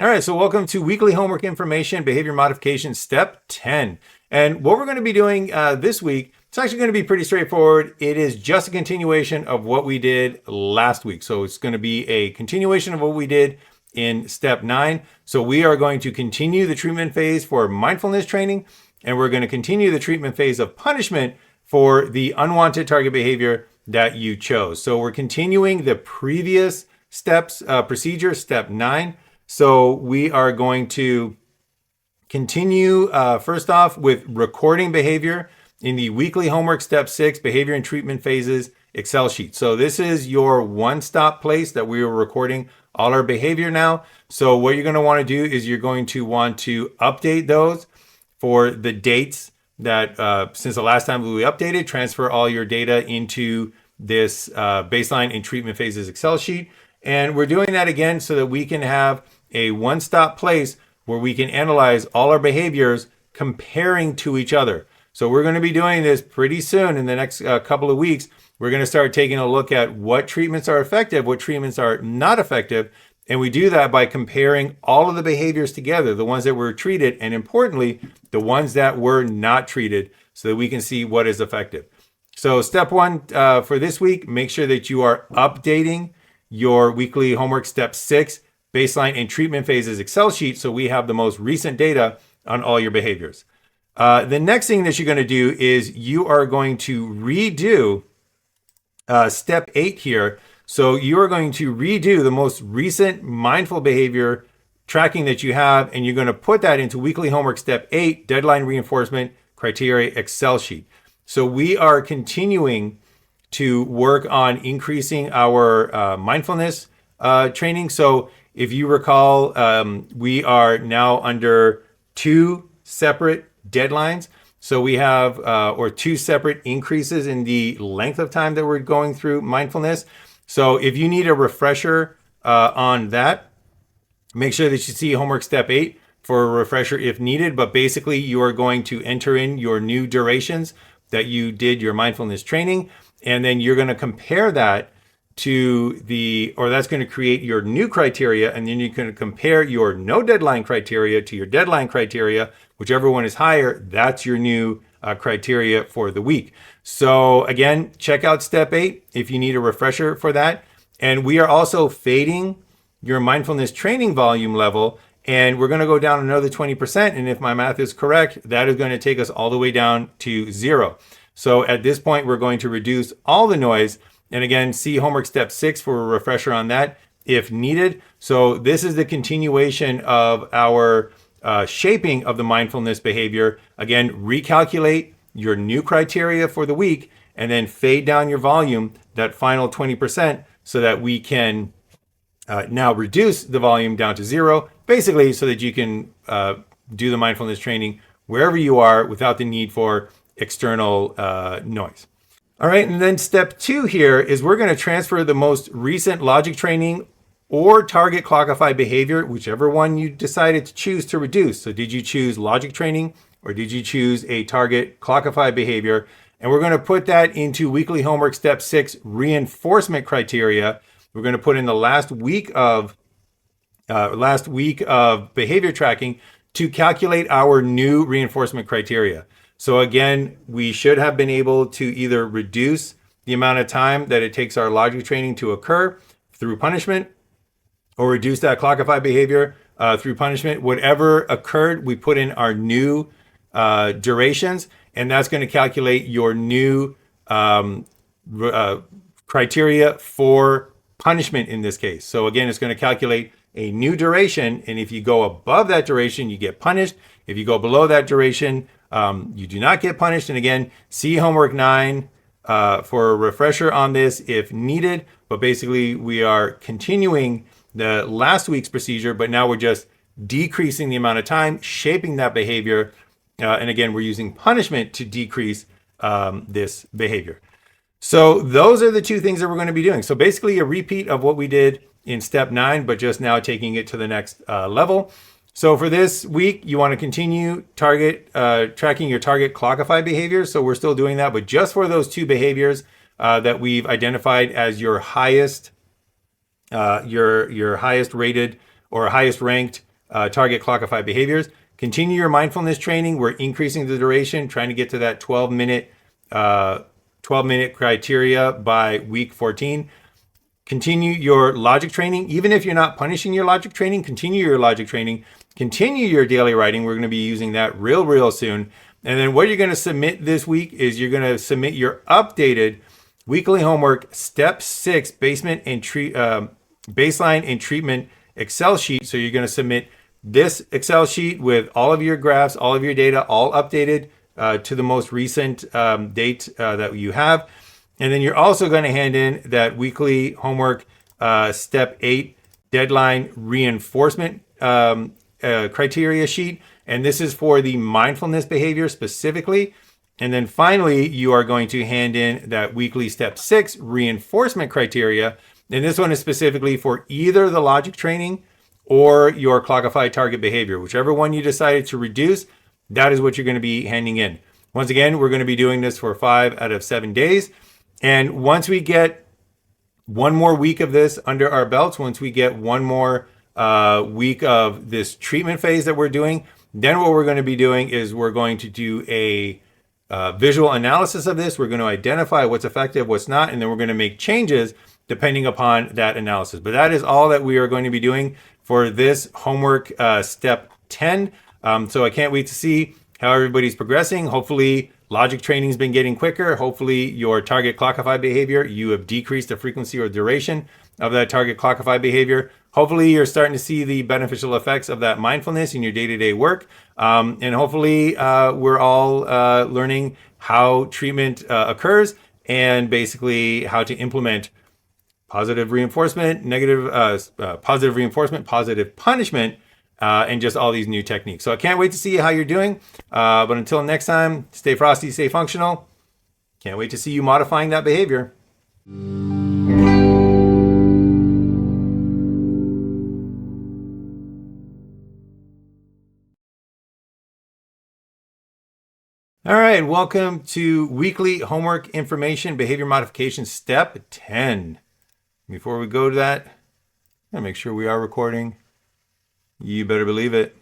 All right, so welcome to Weekly Homework Information, Behavior Modification Step 10. And what we're going to be doing this week, it's actually going to be pretty straightforward. It is just a continuation of what we did last week. So it's going to be a continuation of what we did in Step 9. So we are going to continue the treatment phase for mindfulness training, and we're going to continue the treatment phase of punishment for the unwanted target behavior that you chose. So we're continuing the previous steps, procedure, Step 9. So we are going to continue first off with recording behavior in the weekly homework step 6 behavior and treatment phases Excel sheet. So this is your one-stop place that we are recording all our behavior now. So what you're going to want to do is you're going to want to update those for the dates that since the last time we updated, transfer all your data into this baseline and treatment phases Excel sheet. And we're doing that again so that we can have a one-stop place where we can analyze all our behaviors comparing to each other. So we're going to be doing this pretty soon in the next couple of weeks. We're going to start taking a look at what treatments are effective, what treatments are not effective. And we do that by comparing all of the behaviors together, the ones that were treated, and importantly, the ones that were not treated, so that we can see what is effective. So step 1 for this week, make sure that you are updating your weekly homework step 6 baseline and treatment phases Excel sheet so we have the most recent data on all your behaviors. The next thing that you're going to do is you are going to redo step 8 here. So you are going to redo the most recent mindful behavior tracking that you have, and you're going to put that into weekly homework step 8 deadline reinforcement criteria Excel sheet. So we are continuing to work on increasing our mindfulness training. So if you recall, we are now under 2 separate deadlines. So we have, or 2 separate increases in the length of time that we're going through mindfulness. So if you need a refresher on that, make sure that you see homework step 8 for a refresher if needed. But basically, you are going to enter in your new durations that you did your mindfulness training, and then you're going to compare that to that's going to create your new criteria, and then you can compare your no deadline criteria to your deadline criteria. Whichever one is higher, that's your new criteria for the week. So again, check out step 8 if you need a refresher for that. And we are also fading your mindfulness training volume level, and we're going to go down another 20%. And if my math is correct, that is going to take us all the way down to 0. So at this point, we're going to reduce all the noise. And again, see homework step 6 for a refresher on that if needed. So this is the continuation of our shaping of the mindfulness behavior. Again, recalculate your new criteria for the week and then fade down your volume, that final 20%, so that we can now reduce the volume down to 0, basically so that you can do the mindfulness training wherever you are without the need for external noise. All right, and then step 2 here is we're going to transfer the most recent logic training or target clockify behavior, whichever one you decided to choose to reduce. So did you choose logic training or did you choose a target clockify behavior? And we're going to put that into weekly homework step 6 reinforcement criteria. We're going to put in the last week of behavior tracking to calculate our new reinforcement criteria. So again, we should have been able to either reduce the amount of time that it takes our logic training to occur through punishment, or reduce that clockify behavior through punishment. Whatever occurred, we put in our new durations, and that's going to calculate your new criteria for punishment in this case. So again, it's going to calculate a new duration, and if you go above that duration, you get punished. If you go below that duration, you do not get punished. And again, see homework 9 for a refresher on this if needed. But basically, we are continuing the last week's procedure, but now we're just decreasing the amount of time, shaping that behavior. And again, we're using punishment to decrease this behavior. So those are the 2 things that we're going to be doing. So basically a repeat of what we did in step 9, but just now taking it to the next level. So for this week, you want to continue tracking your target clockify behaviors. So we're still doing that, but just for those 2 behaviors that we've identified as your highest rated or highest ranked target clockify behaviors. Continue your mindfulness training. We're increasing the duration, trying to get to that 12-minute criteria by week 14. Continue your logic training. Even if you're not punishing your logic training, continue your logic training. Continue your daily writing. We're going to be using that real soon. And then what you're going to submit this week is you're going to submit your updated weekly homework step 6 baseline and treatment Excel sheet. So you're going to submit this Excel sheet with all of your graphs, all of your data, all updated to the most recent date that you have. And then you're also going to hand in that weekly homework step 8 deadline reinforcement criteria sheet. And this is for the mindfulness behavior specifically. And then finally, you are going to hand in that weekly step 6 reinforcement criteria. And this one is specifically for either the logic training or your clockify target behavior. Whichever one you decided to reduce, that is what you're going to be handing in. Once again, we're going to be doing this for 5 out of 7 days. And once we get one more week of this under our belts, once we get one more week of this treatment phase that we're doing, then what we're going to be doing is we're going to do a visual analysis of this. We're going to identify what's effective, what's not, and then we're going to make changes depending upon that analysis. But that is all that we are going to be doing for this homework step 10. So I can't wait to see how everybody's progressing. Hopefully logic training has been getting quicker. Hopefully your target clockify behavior, you have decreased the frequency or duration of that target clockify behavior. Hopefully you're starting to see the beneficial effects of that mindfulness in your day-to-day work. And hopefully we're all learning how treatment occurs and basically how to implement positive reinforcement, positive reinforcement, positive punishment, and just all these new techniques. So I can't wait to see how you're doing. But until next time, stay frosty, stay functional. Can't wait to see you modifying that behavior. All right, welcome to weekly homework information behavior modification step 10. Before we go to that, I'm gonna make sure we are recording. You better believe it.